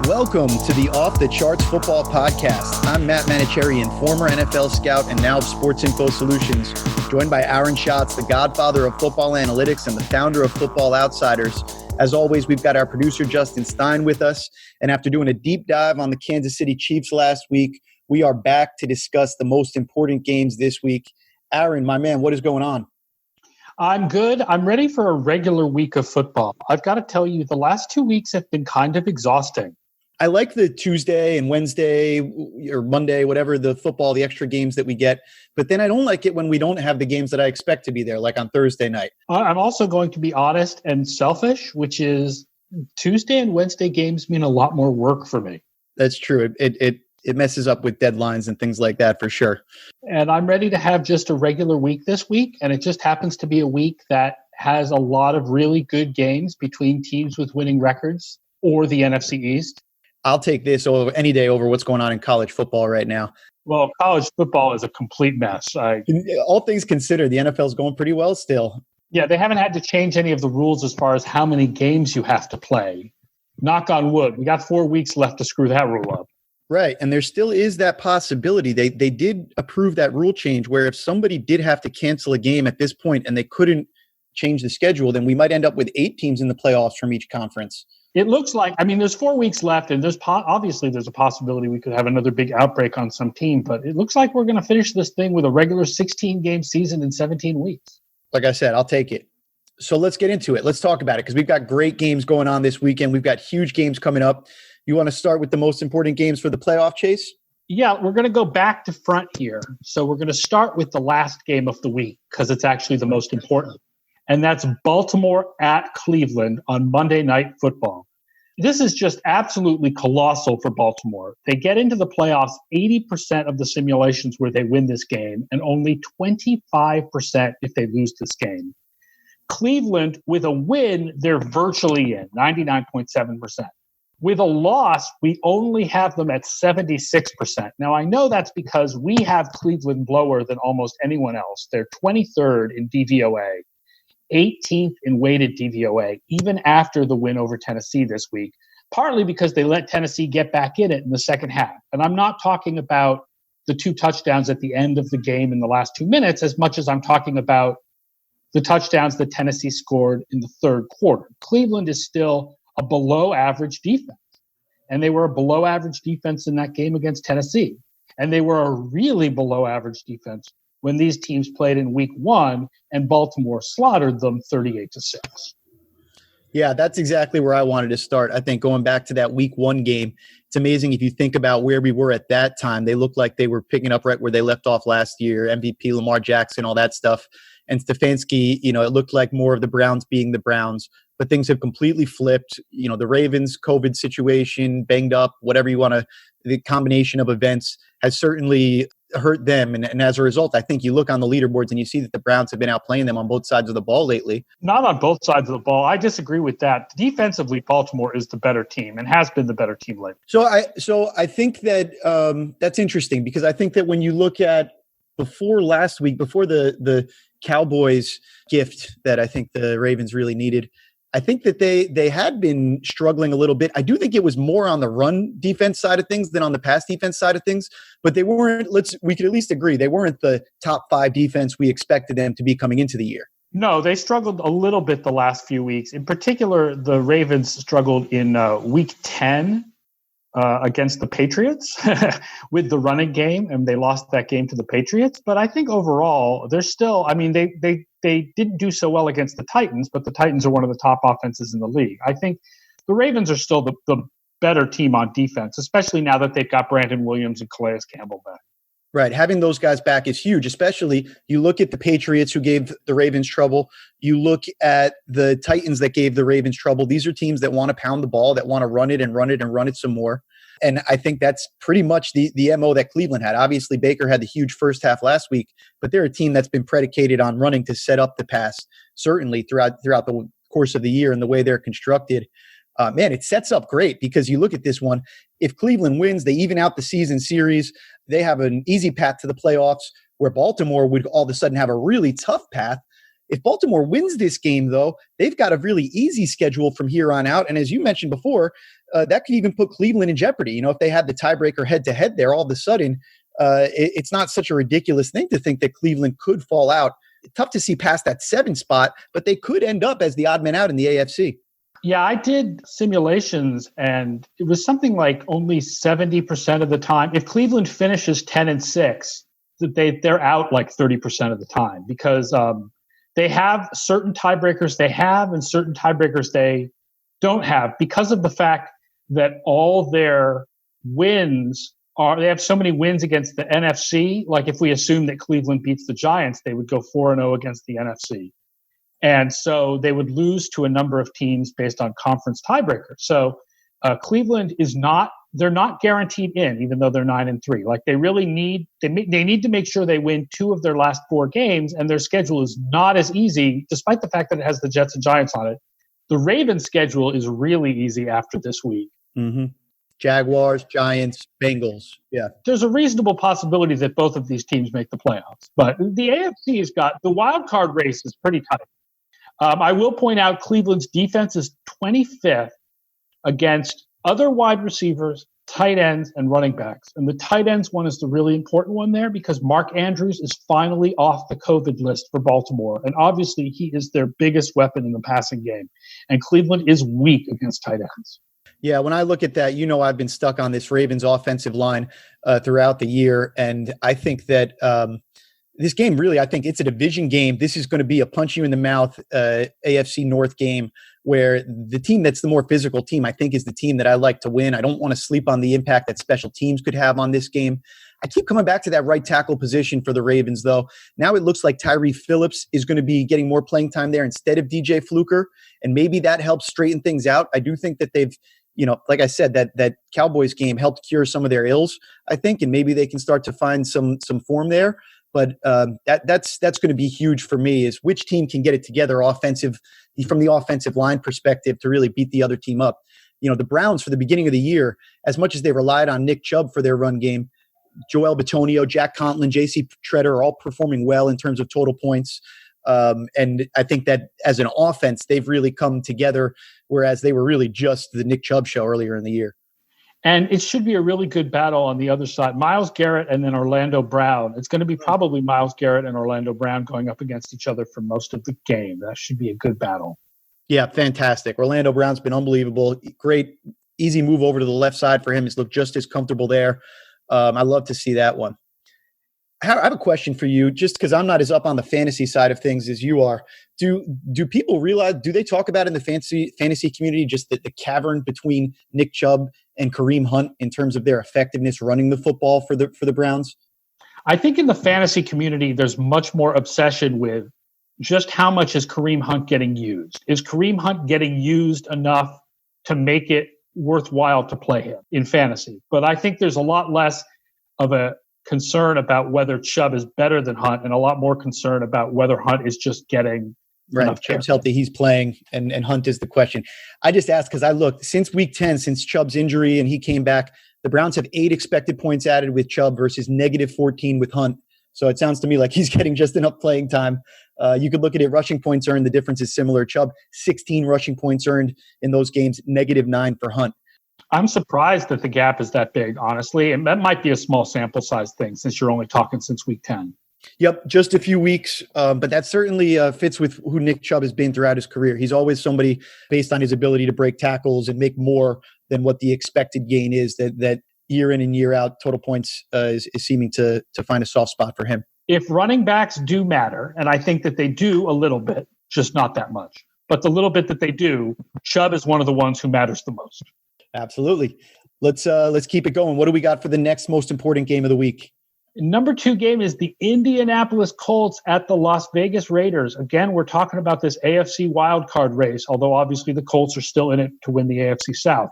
Welcome to the Off the Charts Football Podcast. I'm Matt Manocherian, former NFL scout and now of Sports Info Solutions, joined by Aaron Schatz, the godfather of football analytics and the founder of Football Outsiders. As always, we've got our producer Justin Stein with us, and after doing a deep dive on the Kansas City Chiefs last week, we are back to discuss the most important games this week. Aaron, my man, what is going on? I'm good. I'm ready for a regular week of football. I've got to tell you, the last 2 weeks have been kind of exhausting. I like the Tuesday and Wednesday or Monday, whatever, the football, the extra games that we get. But then I don't like it when we don't have the games that I expect to be there, like on Thursday night. I'm also going to be honest and selfish, which is Tuesday and Wednesday games mean a lot more work for me. That's true. It messes up with deadlines and things like that for sure. And I'm ready to have just a regular week this week. And it just happens to be a week that has a lot of really good games between teams with winning records or the NFC East. I'll take this over any day over what's going on in college football right now. Well, college football is a complete mess. All things considered, the NFL is going pretty well still. Yeah, they haven't had to change any of the rules as far as how many games you have to play. Knock on wood. We got 4 weeks left to screw that rule up. Right, and there still is that possibility. They did approve that rule change where if somebody did have to cancel a game at this point and they couldn't change the schedule, then we might end up with 8 teams in the playoffs from each conference. It looks like, there's 4 weeks left, and obviously there's a possibility we could have another big outbreak on some team, but it looks like we're going to finish this thing with a regular 16-game season in 17 weeks. Like I said, I'll take it. So let's get into it. Let's talk about it because we've got great games going on this weekend. We've got huge games coming up. You want to start with the most important games for the playoff chase? Yeah, we're going to go back to front here. So we're going to start with the last game of the week because it's actually the most important. And that's Baltimore at Cleveland on Monday Night Football. This is just absolutely colossal for Baltimore. They get into the playoffs 80% of the simulations where they win this game, and only 25% if they lose this game. Cleveland, with a win, they're virtually in, 99.7%. With a loss, we only have them at 76%. Now, I know that's because we have Cleveland lower than almost anyone else. They're 23rd in DVOA. 18th in weighted DVOA, even after the win over Tennessee this week, partly because they let Tennessee get back in it in the second half. And I'm not talking about the 2 touchdowns at the end of the game in the last 2 minutes as much as I'm talking about the touchdowns that Tennessee scored in the third quarter. Cleveland is still a below-average defense, and they were a below-average defense in that game against Tennessee. And they were a really below-average defense when these teams played in week 1 and Baltimore slaughtered them 38-6. Yeah, that's exactly where I wanted to start. I think going back to that week 1 game, it's amazing if you think about where we were at that time. They looked like they were picking up right where they left off last year, MVP, Lamar Jackson, all that stuff. And Stefanski, it looked like more of the Browns being the Browns, but things have completely flipped. The Ravens COVID situation, banged up, whatever you want to, the combination of events has certainly hurt them. And as a result, I think you look on the leaderboards and you see that the Browns have been outplaying them on both sides of the ball lately. Not on both sides of the ball. I disagree with that. Defensively, Baltimore is the better team and has been the better team lately. So I think that that's interesting because I think that when you look at before last week, before the Cowboys gift that I think the Ravens really needed, I think that they had been struggling a little bit. I do think it was more on the run defense side of things than on the pass defense side of things, but they weren't, we could at least agree, they weren't the top 5 defense we expected them to be coming into the year. No, they struggled a little bit the last few weeks. In particular, the Ravens struggled in week 10 against the Patriots with the running game, and they lost that game to the Patriots. But I think overall, they're still, they didn't do so well against the Titans, but the Titans are one of the top offenses in the league. I think the Ravens are still the better team on defense, especially now that they've got Brandon Williams and Calais Campbell back. Right. Having those guys back is huge, especially you look at the Patriots who gave the Ravens trouble. You look at the Titans that gave the Ravens trouble. These are teams that want to pound the ball, that want to run it and run it and run it some more. And I think that's pretty much the MO that Cleveland had. Obviously, Baker had the huge first half last week, but they're a team that's been predicated on running to set up the pass, certainly throughout the course of the year and the way they're constructed. Man, it sets up great because you look at this one. If Cleveland wins, they even out the season series. They have an easy path to the playoffs where Baltimore would all of a sudden have a really tough path. If Baltimore wins this game, though, they've got a really easy schedule from here on out. And as you mentioned before, that could even put Cleveland in jeopardy. You know, if they had the tiebreaker head-to-head there, all of a sudden, it's not such a ridiculous thing to think that Cleveland could fall out. Tough to see past that 7 spot, but they could end up as the odd man out in the AFC. Yeah, I did simulations, and it was something like only 70% of the time. If Cleveland finishes 10-6, they're out like 30% of the time, because they have certain tiebreakers they have and certain tiebreakers they don't have, because of the fact that all their wins they have so many wins against the NFC. Like if we assume that Cleveland beats the Giants, they would go 4-0 against the NFC. And so they would lose to a number of teams based on conference tiebreakers. So Cleveland they're not guaranteed in, even though they're 9-3. Like they really need to make sure they win 2 of their last 4 games, and their schedule is not as easy, despite the fact that it has the Jets and Giants on it. The Ravens' schedule is really easy after this week. Mm-hmm. Jaguars, Giants, Bengals. Yeah. There's a reasonable possibility that both of these teams make the playoffs. But the AFC has got the wild card race is pretty tight. I will point out Cleveland's defense is 25th against other wide receivers, tight ends, and running backs. And the tight ends one is the really important one there, because Mark Andrews is finally off the COVID list for Baltimore. And obviously he is their biggest weapon in the passing game. And Cleveland is weak against tight ends. Yeah, when I look at that, I've been stuck on this Ravens offensive line throughout the year. And I think that this game, really, I think it's a division game. This is going to be a punch you in the mouth AFC North game, where the team that's the more physical team, I think, is the team that I like to win. I don't want to sleep on the impact that special teams could have on this game. I keep coming back to that right tackle position for the Ravens, though. Now it looks like Tyree Phillips is going to be getting more playing time there instead of DJ Fluker, and maybe that helps straighten things out. I do think that they've, like I said, that Cowboys game helped cure some of their ills, I think, and maybe they can start to find some form there. But that's going to be huge for me, is which team can get it together from the offensive line perspective to really beat the other team up. The Browns, for the beginning of the year, as much as they relied on Nick Chubb for their run game, Joel Bitonio, Jack Conklin, J.C. Tretter are all performing well in terms of total points. And I think that as an offense, they've really come together, whereas they were really just the Nick Chubb show earlier in the year. And it should be a really good battle on the other side. Myles Garrett and then Orlando Brown. It's going to be probably Myles Garrett and Orlando Brown going up against each other for most of the game. That should be a good battle. Yeah, fantastic. Orlando Brown's been unbelievable. Great, easy move over to the left side for him. He's looked just as comfortable there. I love to see that one. I have a question for you, just because I'm not as up on the fantasy side of things as you are. Do people realize, do they talk about in the fantasy community just the cavern between Nick Chubb and Kareem Hunt in terms of their effectiveness running the football for the Browns? I think in the fantasy community, there's much more obsession with just how much is Kareem Hunt getting used. Is Kareem Hunt getting used enough to make it worthwhile to play him in fantasy? But I think there's a lot less of a concern about whether Chubb is better than Hunt, and a lot more concern about whether Hunt is just getting right. Chubb's healthy, he's playing, and Hunt is the question. I just asked because I looked since week 10, since Chubb's injury and he came back, the Browns have 8 expected points added with Chubb versus -14 with Hunt. So it sounds to me like he's getting just enough playing time. You could look at it, rushing points earned, the difference is similar. Chubb, 16 rushing points earned in those games, -9 for Hunt. I'm surprised that the gap is that big, honestly. And that might be a small sample size thing since you're only talking since week 10. Yep, just a few weeks. But that certainly fits with who Nick Chubb has been throughout his career. He's always somebody, based on his ability to break tackles and make more than what the expected gain is, that year in and year out, total points is seeming to find a soft spot for him. If running backs do matter, and I think that they do a little bit, just not that much, but the little bit that they do, Chubb is one of the ones who matters the most. Absolutely. Let's keep it going. What do we got for the next most important game of the week? Number 2 game is the Indianapolis Colts at the Las Vegas Raiders. Again, we're talking about this AFC wildcard race, although obviously the Colts are still in it to win the AFC South.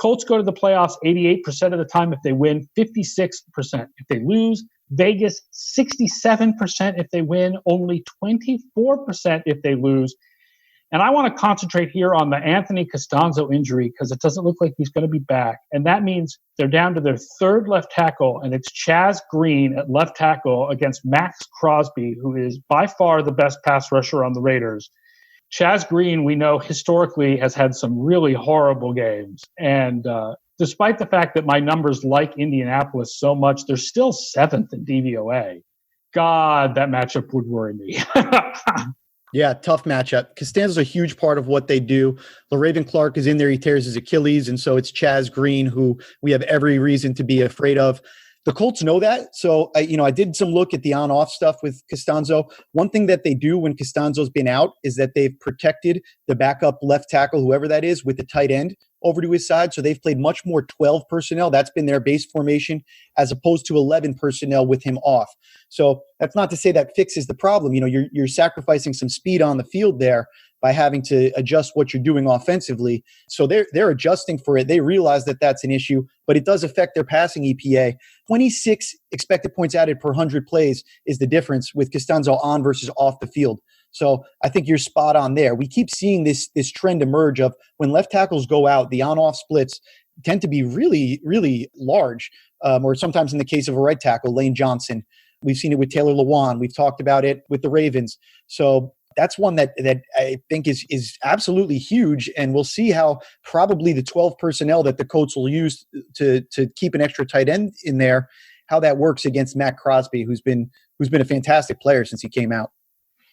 Colts go to the playoffs 88% of the time if they win, 56% if they lose. Vegas, 67% if they win, only 24% if they lose. And I want to concentrate here on the Anthony Costanzo injury because it doesn't look like he's going to be back. And that means they're down to their 3rd left tackle, and it's Chaz Green at left tackle against Max Crosby, who is by far the best pass rusher on the Raiders. Chaz Green, we know historically has had some really horrible games. And despite the fact that my numbers like Indianapolis so much, they're still 7th in DVOA. God, that matchup would worry me. Yeah, tough matchup. Costanzo's a huge part of what they do. LaRaven Clark is in there. He tears his Achilles. And so it's Chaz Green, who we have every reason to be afraid of. The Colts know that. So, I did some look at the on-off stuff with Costanzo. One thing that they do when Costanzo's been out is that they've protected the backup left tackle, whoever that is, with the tight end over to his side. So they've played much more 12 personnel. That's been their base formation as opposed to 11 personnel with him off. So that's not to say that fixes the problem. You're sacrificing some speed on the field there by having to adjust what you're doing offensively. So they're adjusting for it. They realize that that's an issue, but it does affect their passing EPA. 26 expected points added per 100 plays is the difference with Costanzo on versus off the field. So I think you're spot on there. We keep seeing this trend emerge of when left tackles go out, the on-off splits tend to be really, really large, or sometimes in the case of a right tackle, Lane Johnson. We've seen it with Taylor Lewan. We've talked about it with the Ravens. So that's one that I think is absolutely huge, and we'll see how probably the 12 personnel that the Colts will use to keep an extra tight end in there, how that works against Matt Crosby, who's been a fantastic player since he came out.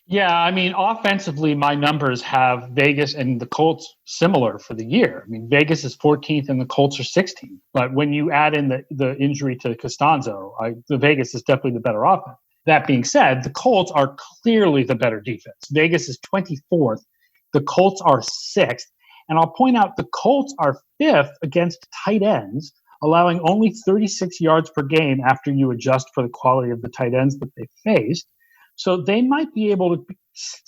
Yeah, I mean, offensively, my numbers have Vegas and the Colts similar for the year. I mean, Vegas is 14th and the Colts are 16th. But when you add in the injury to Costanzo, the Vegas is definitely the better offense. That being said, the Colts are clearly the better defense. Vegas is 24th. The Colts are 6th. And I'll point out the Colts are 5th against tight ends, allowing only 36 yards per game after you adjust for the quality of the tight ends that they faced. So they might be able to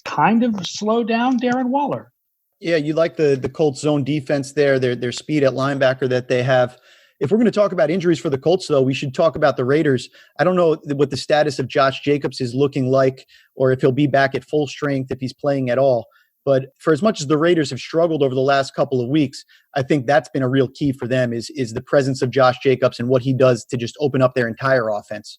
kind of slow down Darren Waller. Yeah, you like the Colts zone defense there, their speed at linebacker that they have. If we're going to talk about injuries for the Colts, though, we should talk about the Raiders. I don't know what the status of Josh Jacobs is looking like, or if he'll be back at full strength, if he's playing at all. But for as much as the Raiders have struggled over the last couple of weeks, I think that's been a real key for them is the presence of Josh Jacobs and what he does to just open up their entire offense.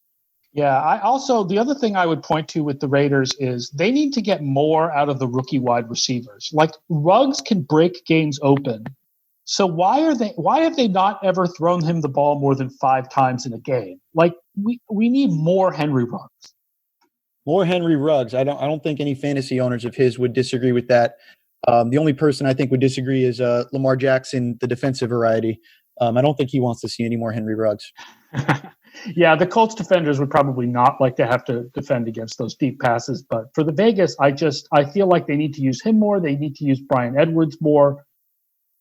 Yeah, the other thing I would point to with the Raiders is they need to get more out of the rookie wide receivers. Like Ruggs can break games open. So why have they not ever thrown him the ball more than 5 times in a game? Like we need more Henry Ruggs. More Henry Ruggs. I don't think any fantasy owners of his would disagree with that. The only person I think would disagree is Lamar Jackson, the defensive variety. I don't think he wants to see any more Henry Ruggs. Yeah, the Colts defenders would probably not like to have to defend against those deep passes. But for the Vegas, I feel like they need to use him more. They need to use Brian Edwards more.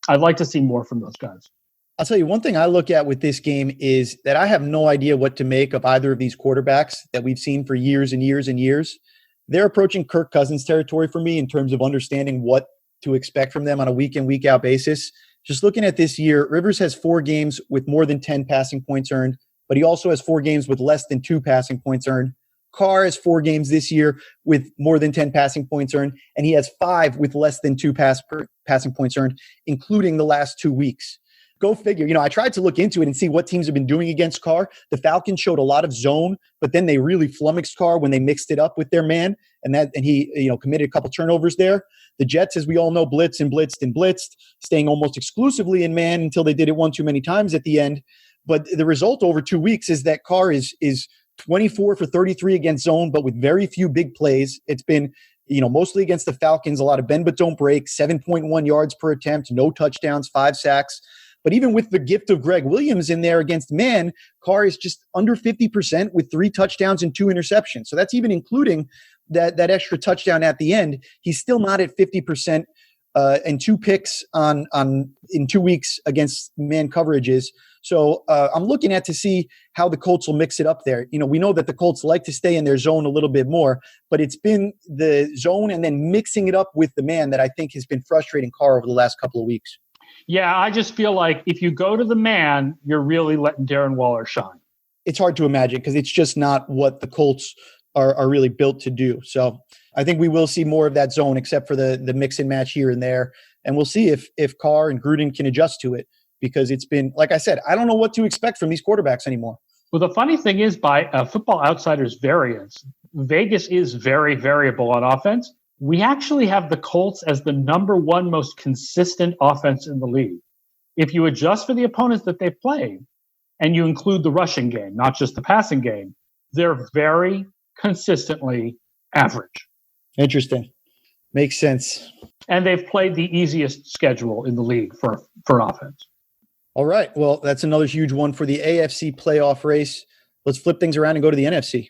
I'd like to see more from those guys. I'll tell you one thing I look at with this game is that I have no idea what to make of either of these quarterbacks that we've seen for years and years and years. They're approaching Kirk Cousins territory for me in terms of understanding what to expect from them on a week in, week out basis. Just looking at this year, Rivers has 4 games with more than 10 passing points earned, but he also has 4 games with less than 2 passing points earned. Carr has 4 games this year with more than 10 passing points earned, and he has 5 with less than 2 passing points earned, including the last 2 weeks. Go figure. I tried to look into it and see what teams have been doing against Carr. The Falcons showed a lot of zone, but then they really flummoxed Carr when they mixed it up with their man, and he committed a couple turnovers there. The Jets, as we all know, blitzed and blitzed and blitzed, staying almost exclusively in man until they did it one too many times at the end. But the result over 2 weeks is that Carr is 24 for 33 against zone, but with very few big plays. It's been, mostly against the Falcons, a lot of bend but don't break, 7.1 yards per attempt, no touchdowns, 5 sacks. But even with the gift of Greg Williams in there against man, Carr is just under 50% with 3 touchdowns and 2 interceptions. So that's even including that extra touchdown at the end. He's still not at 50% and 2 picks in 2 weeks against man coverages. So I'm looking at to see how the Colts will mix it up there. We know that the Colts like to stay in their zone a little bit more, but it's been the zone and then mixing it up with the man that I think has been frustrating Carr over the last couple of weeks. Yeah, I just feel like if you go to the man, you're really letting Darren Waller shine. It's hard to imagine because it's just not what the Colts are really built to do. So I think we will see more of that zone except for the mix and match here and there. And we'll see if Carr and Gruden can adjust to it because it's been, like I said, I don't know what to expect from these quarterbacks anymore. Well, the funny thing is by Football Outsiders variance, Vegas is very variable on offense. we actually have the Colts as the number one most consistent offense in the league. If you adjust for the opponents that they've played and you include the rushing game, not just the passing game, they're very consistently average. Interesting. Makes sense. And they've played the easiest schedule in the league for offense. All right. Well, that's another huge one for the AFC playoff race. Let's flip things around and go to the NFC.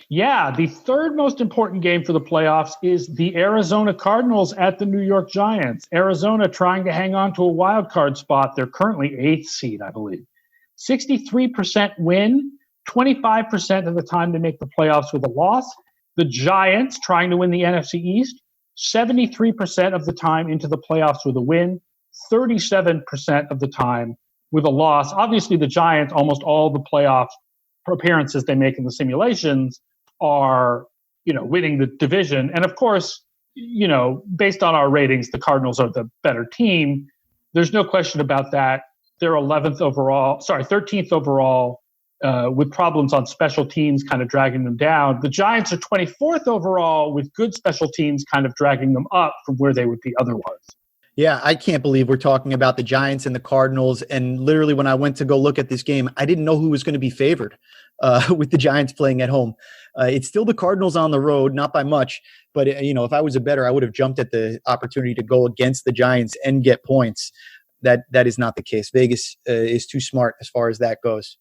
Yeah, the third most important game for the playoffs is the Arizona Cardinals at the New York Giants. Arizona trying to hang on to a wild card spot. They're currently 8th seed, I believe. 63% win, 25% of the time to make the playoffs with a loss. The Giants trying to win the NFC East, 73% of the time into the playoffs with a win, 37% of the time with a loss. Obviously, the Giants, almost all the playoff appearances they make in the simulations are, winning the division. And of course, based on our ratings, the Cardinals are the better team. There's no question about that. They're 13th overall, with problems on special teams kind of dragging them down. The Giants are 24th overall with good special teams kind of dragging them up from where they would be otherwise. Yeah, I can't believe we're talking about the Giants and the Cardinals. And literally when I went to go look at this game, I didn't know who was going to be favored with the Giants playing at home. It's still the Cardinals on the road, not by much. But, if I was a bettor, I would have jumped at the opportunity to go against the Giants and get points. That is not the case. Vegas is too smart as far as that goes.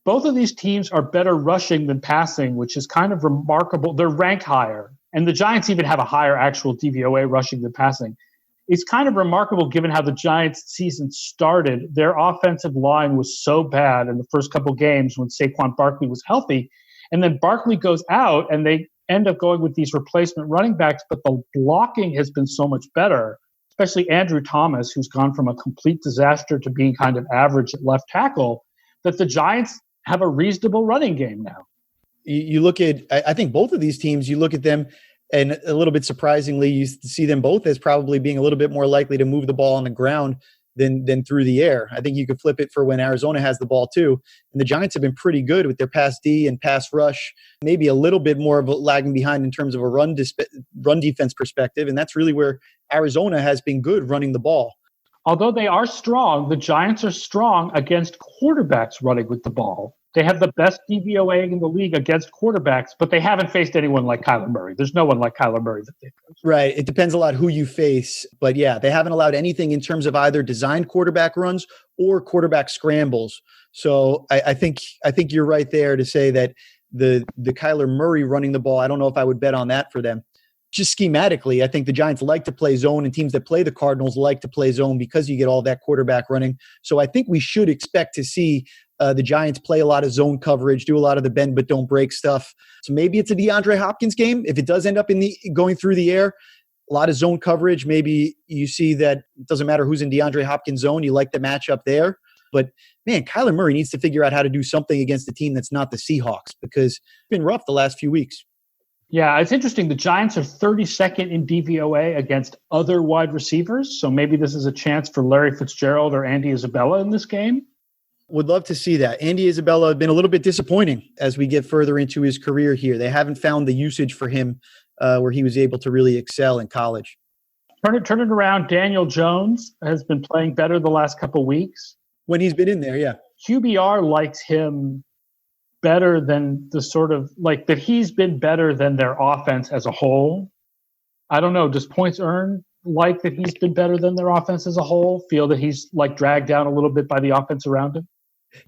Both of these teams are better rushing than passing, which is kind of remarkable. They're ranked higher. And the Giants even have a higher actual DVOA rushing than passing. It's kind of remarkable given how the Giants season started. Their offensive line was so bad in the first couple games when Saquon Barkley was healthy. And then Barkley goes out and they end up going with these replacement running backs, but the blocking has been so much better, especially Andrew Thomas, who's gone from a complete disaster to being kind of average at left tackle, that the Giants have a reasonable running game now. You look at, I think both of these teams, you look at them, and a little bit surprisingly, you see them both as probably being a little bit more likely to move the ball on the ground than through the air. I think you could flip it for when Arizona has the ball too. And the Giants have been pretty good with their pass D and pass rush, maybe a little bit more of a lagging behind in terms of a run defense perspective. And that's really where Arizona has been good running the ball. Although they are strong, the Giants are strong against quarterbacks running with the ball. They have the best DVOA in the league against quarterbacks, but they haven't faced anyone like Kyler Murray. There's no one like Kyler Murray that they've faced. Right. It depends a lot who you face. But yeah, they haven't allowed anything in terms of either designed quarterback runs or quarterback scrambles. So I think you're right there to say that the Kyler Murray running the ball, I don't know if I would bet on that for them. Just schematically, I think the Giants like to play zone, and teams that play the Cardinals like to play zone because you get all that quarterback running. So I think we should expect to see the Giants play a lot of zone coverage, do a lot of the bend but don't break stuff. So maybe it's a DeAndre Hopkins game. If it does end up going through the air, a lot of zone coverage, maybe you see that it doesn't matter who's in DeAndre Hopkins' zone. You like the matchup there. But, man, Kyler Murray needs to figure out how to do something against a team that's not the Seahawks because it's been rough the last few weeks. Yeah, it's interesting. The Giants are 32nd in DVOA against other wide receivers. So maybe this is a chance for Larry Fitzgerald or Andy Isabella in this game. Would love to see that. Andy Isabella has been a little bit disappointing as we get further into his career here. They haven't found the usage for him where he was able to really excel in college. Turn it around. Daniel Jones has been playing better the last couple weeks. When he's been in there, yeah. QBR likes him better than the sort of like that he's been better than their offense as a whole. I don't know. Does points earned like that he's been better than their offense as a whole? Feel that he's like dragged down a little bit by the offense around him?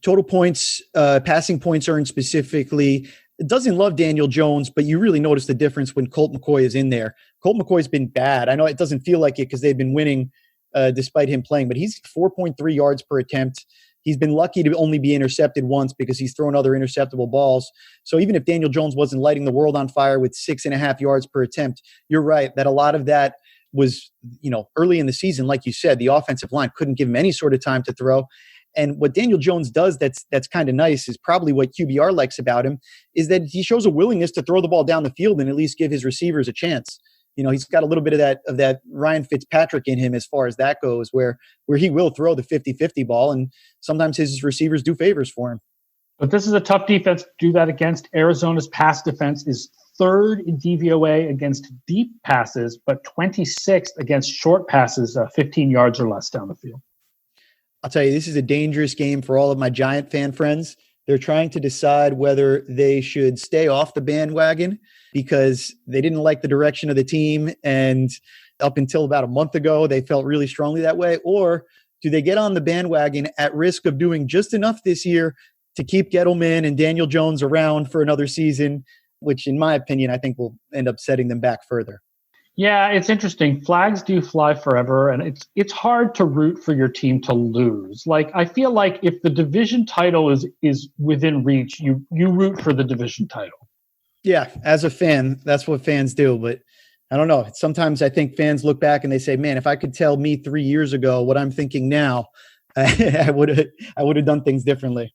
Total points, passing points earned specifically. It doesn't love Daniel Jones, but you really notice the difference when Colt McCoy is in there. Colt McCoy's been bad. I know it doesn't feel like it because they've been winning despite him playing, but he's 4.3 yards per attempt. He's been lucky to only be intercepted once because he's thrown other interceptable balls. So even if Daniel Jones wasn't lighting the world on fire with 6.5 yards per attempt, you're right that a lot of that was, early in the season, like you said, the offensive line couldn't give him any sort of time to throw. And what Daniel Jones does that's kind of nice is probably what QBR likes about him is that he shows a willingness to throw the ball down the field and at least give his receivers a chance. He's got a little bit of that Ryan Fitzpatrick in him as far as that goes, where he will throw the 50-50 ball, and sometimes his receivers do favors for him. But this is a tough defense to do that against. Arizona's pass defense is third in DVOA against deep passes, but 26th against short passes, 15 yards or less down the field. I'll tell you, this is a dangerous game for all of my Giant fan friends. They're trying to decide whether they should stay off the bandwagon because they didn't like the direction of the team. And up until about a month ago, they felt really strongly that way. Or do they get on the bandwagon at risk of doing just enough this year to keep Gettleman and Daniel Jones around for another season, which in my opinion, I think will end up setting them back further. Yeah, it's interesting. Flags do fly forever, and it's hard to root for your team to lose. Like, I feel like if the division title is within reach, you root for the division title. Yeah, as a fan, that's what fans do. But I don't know. Sometimes I think fans look back and they say, man, if I could tell me 3 years ago what I'm thinking now, I would have done things differently.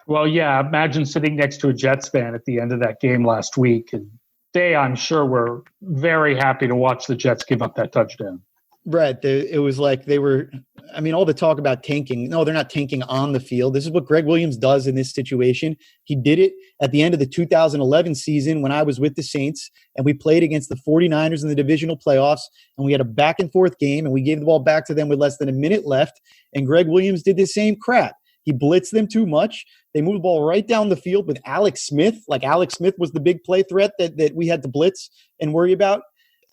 Well, yeah, imagine sitting next to a Jets fan at the end of that game last week, and they, I'm sure, were very happy to watch the Jets give up that touchdown. Right. It was like they were, I mean, all the talk about tanking. No, they're not tanking on the field. This is what Greg Williams does in this situation. He did it at the end of the 2011 season when I was with the Saints, and we played against the 49ers in the divisional playoffs, and we had a back and forth game, and we gave the ball back to them with less than a minute left, and Greg Williams did the same crap. He blitzed them too much. They moved the ball right down the field with Alex Smith. Like Alex Smith was the big play threat that we had to blitz and worry about.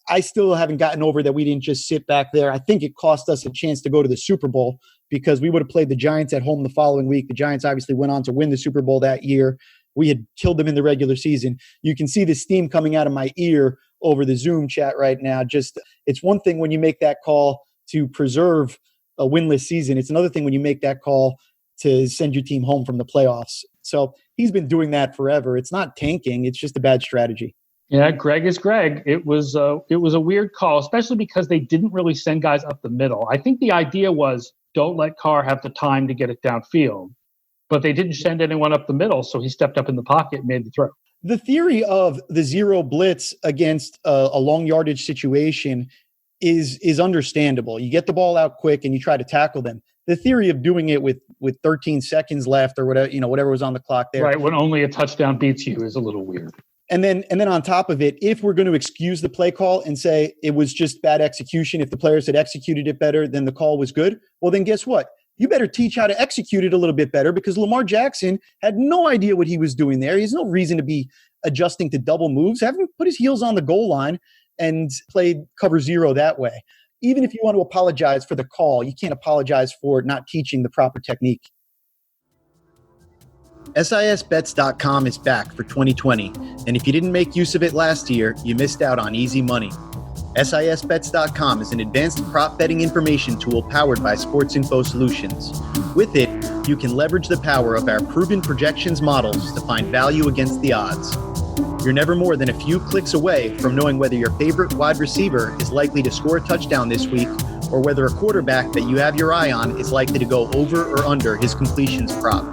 I still haven't gotten over that we didn't just sit back there. I think it cost us a chance to go to the Super Bowl because we would have played the Giants at home the following week. The Giants obviously went on to win the Super Bowl that year. We had killed them in the regular season. You can see the steam coming out of my ear over the Zoom chat right now. Just, it's one thing when you make that call to preserve a winless season. It's another thing when you make that call to send your team home from the playoffs. So he's been doing that forever. It's not tanking. It's just a bad strategy. Yeah, Greg is Greg. It was a weird call, especially because they didn't really send guys up the middle. I think the idea was don't let Carr have the time to get it downfield, but they didn't send anyone up the middle, so he stepped up in the pocket and made the throw. The theory of the zero blitz against a long yardage situation is understandable. You get the ball out quick and you try to tackle them. The theory of doing it with 13 seconds left or whatever was on the clock there. Right, when only a touchdown beats you is a little weird. And then on top of it, if we're going to excuse the play call and say it was just bad execution, if the players had executed it better, then the call was good. Well, then guess what? You better teach how to execute it a little bit better because Lamar Jackson had no idea what he was doing there. He has no reason to be adjusting to double moves. Have him put his heels on the goal line and play cover zero that way. Even if you want to apologize for the call, you can't apologize for not teaching the proper technique. SISBets.com is back for 2020, and if you didn't make use of it last year, you missed out on easy money. SISBets.com is an advanced prop betting information tool powered by Sports Info Solutions. With it, you can leverage the power of our proven projections models to find value against the odds. You're never more than a few clicks away from knowing whether your favorite wide receiver is likely to score a touchdown this week or whether a quarterback that you have your eye on is likely to go over or under his completions prop.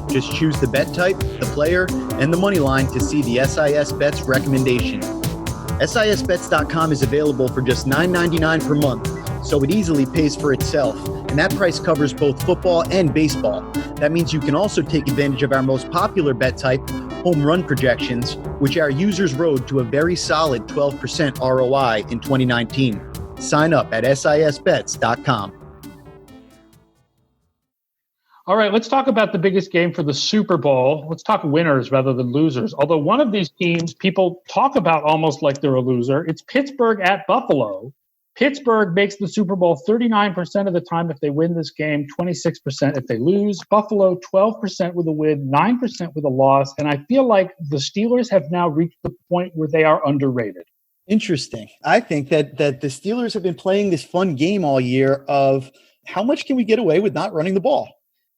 Just choose the bet type, the player, and the money line to see the SIS Bets recommendation. SISBets.com is available for just $9.99 per month, so it easily pays for itself, and that price covers both football and baseball. That means you can also take advantage of our most popular bet type, home run projections, which our users rode to a very solid 12% ROI in 2019. Sign up at SISBets.com. All right, let's talk about the biggest game for the Super Bowl. Let's talk winners rather than losers. Although one of these teams people talk about almost like they're a loser, it's Pittsburgh at Buffalo. Pittsburgh makes the Super Bowl 39% of the time if they win this game, 26% if they lose. Buffalo, 12% with a win, 9% with a loss. And I feel like the Steelers have now reached the point where they are underrated. Interesting. I think that the Steelers have been playing this fun game all year of how much can we get away with not running the ball?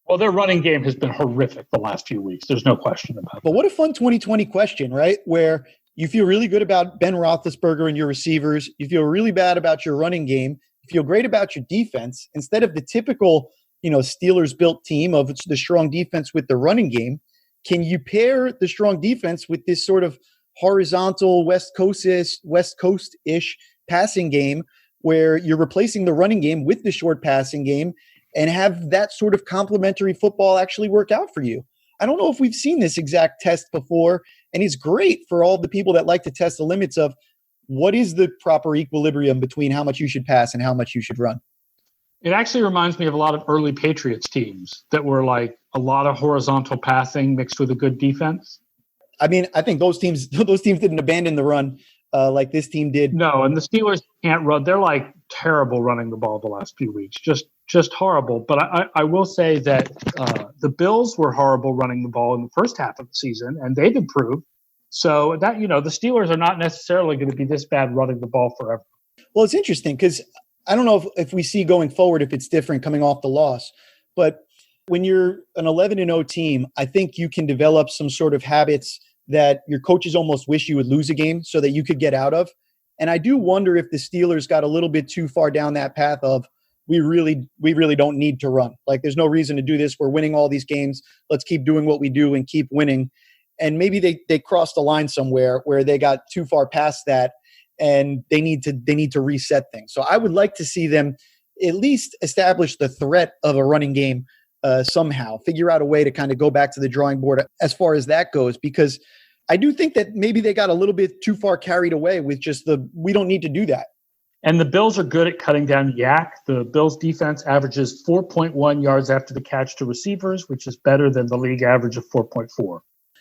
Well, their running game has been horrific the last few weeks. There's no question about it. But what a fun 2020 question, right? Where you feel really good about Ben Roethlisberger and your receivers. You feel really bad about your running game. You feel great about your defense. Instead of the typical, Steelers-built team of the strong defense with the running game, can you pair the strong defense with this sort of horizontal West Coast-ish passing game where you're replacing the running game with the short passing game and have that sort of complementary football actually work out for you? I don't know if we've seen this exact test before, and it's great for all the people that like to test the limits of what is the proper equilibrium between how much you should pass and how much you should run. It actually reminds me of a lot of early Patriots teams that were like a lot of horizontal passing mixed with a good defense. I mean, I think those teams didn't abandon the run like this team did. No, and the Steelers can't run. They're like terrible running the ball the last few weeks, just horrible. But I will say that the Bills were horrible running the ball in the first half of the season, and they've improved. So that, the Steelers are not necessarily going to be this bad running the ball forever. Well, it's interesting because I don't know if we see going forward if it's different coming off the loss, but when you're an 11-0 team, I think you can develop some sort of habits that your coaches almost wish you would lose a game so that you could get out of. And I do wonder if the Steelers got a little bit too far down that path of we really don't need to run. Like, there's no reason to do this. We're winning all these games. Let's keep doing what we do and keep winning. And maybe they crossed the line somewhere where they got too far past that and they need to reset things. So I would like to see them at least establish the threat of a running game somehow, figure out a way to kind of go back to the drawing board as far as that goes, because I do think that maybe they got a little bit too far carried away with just we don't need to do that. And the Bills are good at cutting down yak. The Bills defense averages 4.1 yards after the catch to receivers, which is better than the league average of 4.4.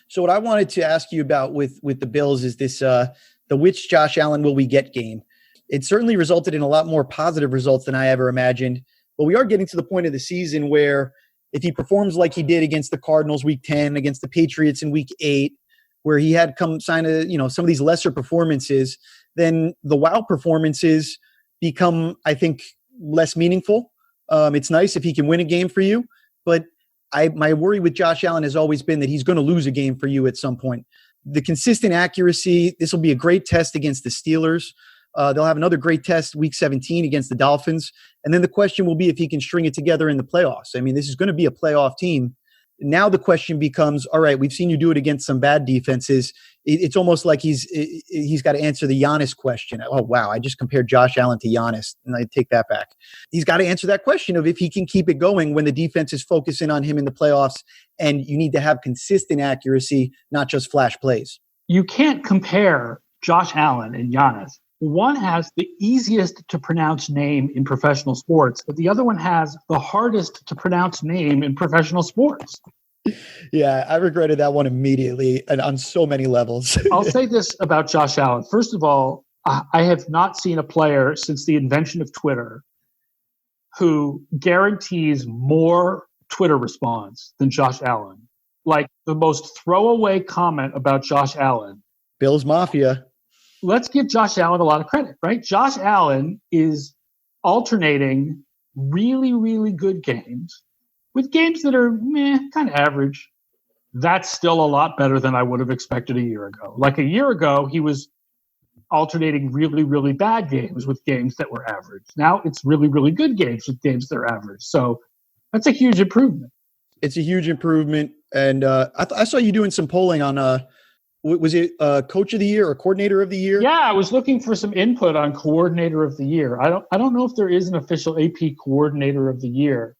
So what I wanted to ask you about with the Bills is this, the which Josh Allen will we get game. It certainly resulted in a lot more positive results than I ever imagined, but we are getting to the point of the season where if he performs like he did against the Cardinals week 10, against the Patriots in week 8, where he had some of these lesser performances, then the wow performances become, I think, less meaningful. It's nice if he can win a game for you, but my worry with Josh Allen has always been that he's going to lose a game for you at some point. The consistent accuracy, this will be a great test against the Steelers. They'll have another great test week 17 against the Dolphins. And then the question will be if he can string it together in the playoffs. I mean, this is going to be a playoff team. Now the question becomes, all right, we've seen you do it against some bad defenses. It's almost like he's got to answer the Giannis question. Oh, wow, I just compared Josh Allen to Giannis, and I take that back. He's got to answer that question of if he can keep it going when the defense is focusing on him in the playoffs, and you need to have consistent accuracy, not just flash plays. You can't compare Josh Allen and Giannis. One has the easiest to pronounce name in professional sports, but the other one has the hardest to pronounce name in professional sports. Yeah, I regretted that one immediately and on so many levels. I'll say this about Josh Allen. First of all, I have not seen a player since the invention of Twitter who guarantees more Twitter response than Josh Allen. Like the most throwaway comment about Josh Allen. Bills Mafia. Let's give Josh Allen a lot of credit, right? Josh Allen is alternating really, really good games with games that are kind of average. That's still a lot better than I would have expected a year ago. Like a year ago, he was alternating really, really bad games with games that were average. Now it's really, really good games with games that are average. So that's a huge improvement. It's a huge improvement. And I saw you doing some polling on was it Coach of the Year or Coordinator of the Year? Yeah, I was looking for some input on Coordinator of the Year. I don't know if there is an official AP Coordinator of the Year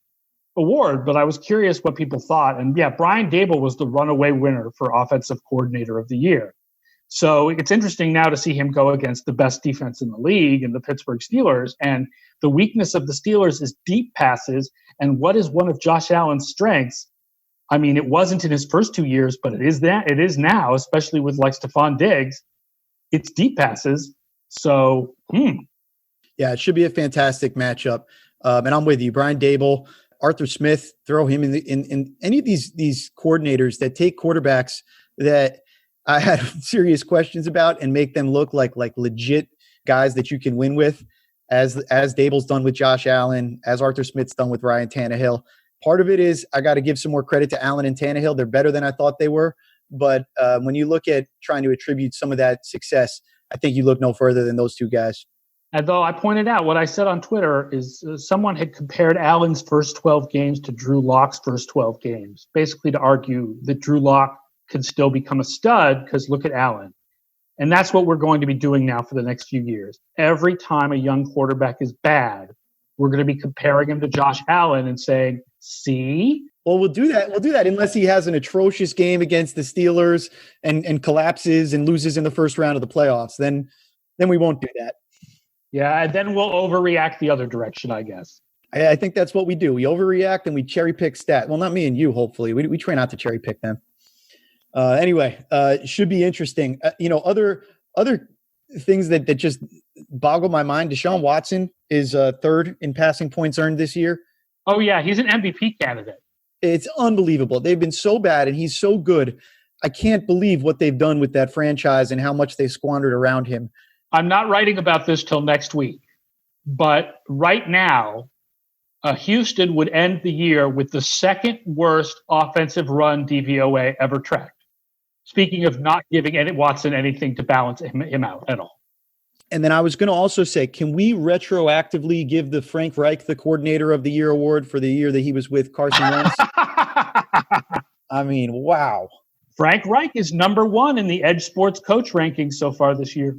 award, but I was curious what people thought. And yeah, Brian Daboll was the runaway winner for Offensive Coordinator of the Year. So it's interesting now to see him go against the best defense in the league and the Pittsburgh Steelers. And the weakness of the Steelers is deep passes. And what is one of Josh Allen's strengths? I mean, it wasn't in his first 2 years, but it is now, especially with like Stephon Diggs. It's deep passes. So, Yeah, it should be a fantastic matchup. And I'm with you. Brian Daboll, Arthur Smith, throw him in any of these coordinators that take quarterbacks that I had serious questions about and make them look like legit guys that you can win with, as Daboll's done with Josh Allen, as Arthur Smith's done with Ryan Tannehill. Part of it is I got to give some more credit to Allen and Tannehill. They're better than I thought they were. But when you look at trying to attribute some of that success, I think you look no further than those two guys. And though I pointed out what I said on Twitter is someone had compared Allen's first 12 games to Drew Lock's first 12 games, basically to argue that Drew Lock can still become a stud because look at Allen. And that's what we're going to be doing now for the next few years. Every time a young quarterback is bad, we're going to be comparing him to Josh Allen and saying, see, Well, we'll do that. We'll do that unless he has an atrocious game against the Steelers and collapses and loses in the first round of the playoffs. Then we won't do that. Yeah, and then we'll overreact the other direction, I guess. I think that's what we do. We overreact and we cherry pick stat. Well, not me and you, hopefully. We try not to cherry pick them. Anyway, should be interesting. Other things that just boggle my mind. Deshaun Watson is third in passing points earned this year. Oh, yeah, he's an MVP candidate. It's unbelievable. They've been so bad, and he's so good. I can't believe what they've done with that franchise and how much they squandered around him. I'm not writing about this till next week, but right now, Houston would end the year with the second worst offensive run DVOA ever tracked. Speaking of not giving Watson anything to balance him out at all. And then I was going to also say, can we retroactively give the Frank Reich the Coordinator of the Year award for the year that he was with Carson Wentz? I mean, wow. Frank Reich is number 1 in the Edge Sports coach rankings so far this year.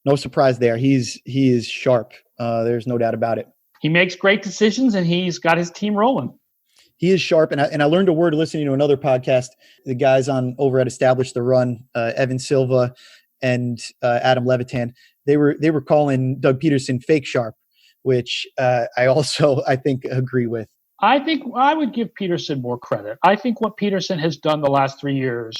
No surprise there. He is sharp. There's no doubt about it. He makes great decisions, and he's got his team rolling. He is sharp, and I learned a word listening to another podcast. The guys over at Establish the Run, Evan Silva and Adam Levitan, they were calling Doug Peterson fake sharp, which I think agree with. I think I would give Peterson more credit. I think what Peterson has done the last 3 years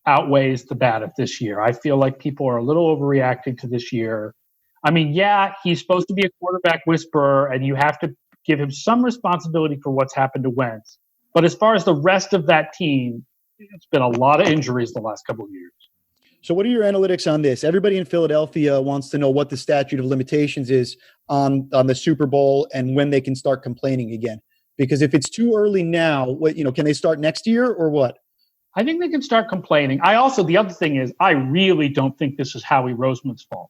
outweighs the bad of this year. I feel like people are a little overreacting to this year. I mean, yeah, he's supposed to be a quarterback whisperer, and you have to give him some responsibility for what's happened to Wentz. But as far as the rest of that team, it's been a lot of injuries the last couple of years. So what are your analytics on this? Everybody in Philadelphia wants to know what the statute of limitations is on the Super Bowl and when they can start complaining again. Because if it's too early now, can they start next year or what? I think they can start complaining. The other thing is, I really don't think this is Howie Roseman's fault.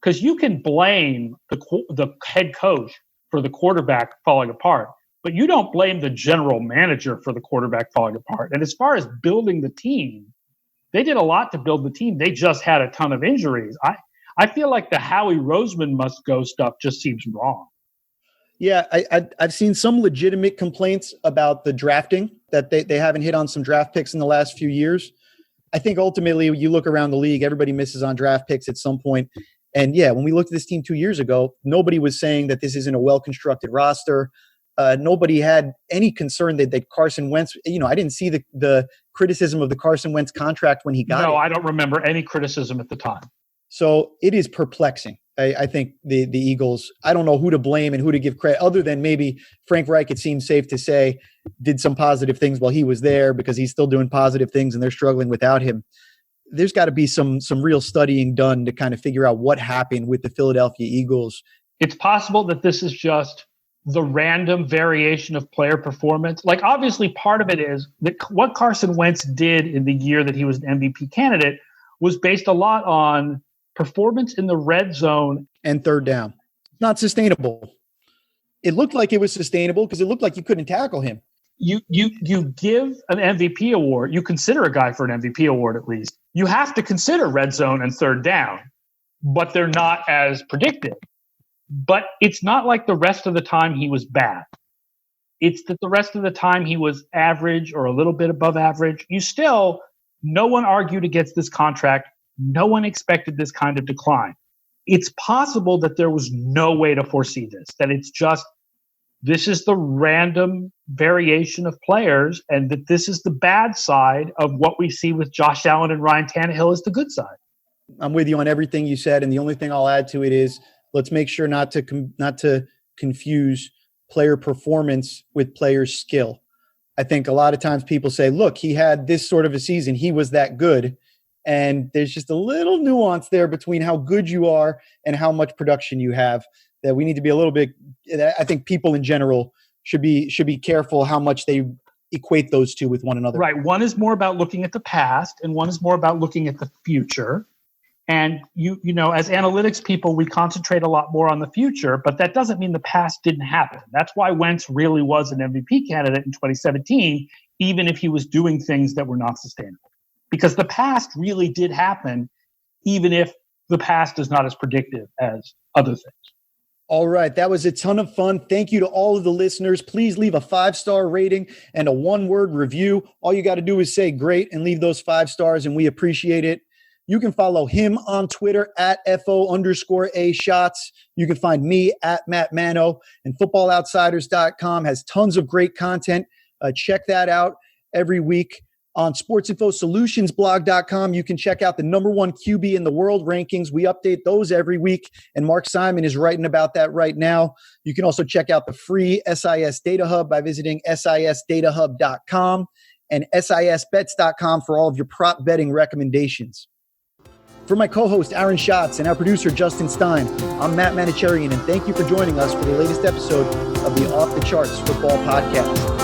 Because you can blame the head coach for the quarterback falling apart, but you don't blame the general manager for the quarterback falling apart. And as far as building the team, they did a lot to build the team. They just had a ton of injuries. I feel like the Howie Roseman must go stuff just seems wrong. Yeah, I've seen some legitimate complaints about the drafting, that they haven't hit on some draft picks in the last few years. I think ultimately you look around the league, everybody misses on draft picks at some point. And yeah, when we looked at this team 2 years ago, nobody was saying that this isn't a well-constructed roster. Nobody had any concern that Carson Wentz, I didn't see the criticism of the Carson Wentz contract when he got it. No, I don't remember any criticism at the time. So it is perplexing. I think the Eagles, I don't know who to blame and who to give credit, other than maybe Frank Reich, it seems safe to say, did some positive things while he was there because he's still doing positive things and they're struggling without him. There's got to be some real studying done to kind of figure out what happened with the Philadelphia Eagles. It's possible that this is just the random variation of player performance. Like, obviously, part of it is that what Carson Wentz did in the year that he was an MVP candidate was based a lot on performance in the red zone and third down. Not sustainable. It looked like it was sustainable because it looked like you couldn't tackle him. You give an MVP award. You consider a guy for an MVP award, at least. You have to consider red zone and third down, but they're not as predictive. But it's not like the rest of the time he was bad. It's that the rest of the time he was average or a little bit above average. No one argued against this contract. No one expected this kind of decline. It's possible that there was no way to foresee this, that it's just, this is the random variation of players, and that this is the bad side of what we see with Josh Allen and Ryan Tannehill is the good side. I'm with you on everything you said, and the only thing I'll add to it is let's make sure not to confuse player performance with player skill. I think a lot of times people say, look, he had this sort of a season, he was that good. And there's just a little nuance there between how good you are and how much production you have that we need to be a little bit. I think people in general should be careful how much they equate those two with one another. Right. One is more about looking at the past, and one is more about looking at the future. And you know, as analytics people, we concentrate a lot more on the future, but that doesn't mean the past didn't happen. That's why Wentz really was an MVP candidate in 2017, even if he was doing things that were not sustainable. Because the past really did happen, even if the past is not as predictive as other things. All right. That was a ton of fun. Thank you to all of the listeners. Please leave a 5-star rating and a 1-word review. All you got to do is say great and leave those 5 stars, and we appreciate it. You can follow him on Twitter at FO_A Shots. You can find me at Matt Mano, and footballoutsiders.com has tons of great content. Check that out every week. On sportsinfosolutionsblog.com, you can check out the #1 QB in the world rankings. We update those every week, and Mark Simon is writing about that right now. You can also check out the free SIS Data Hub by visiting sisdatahub.com and sisbets.com for all of your prop betting recommendations. For my co-host Aaron Schatz and our producer Justin Stein, I'm Matt Manocherian, and thank you for joining us for the latest episode of the Off the Charts Football Podcast.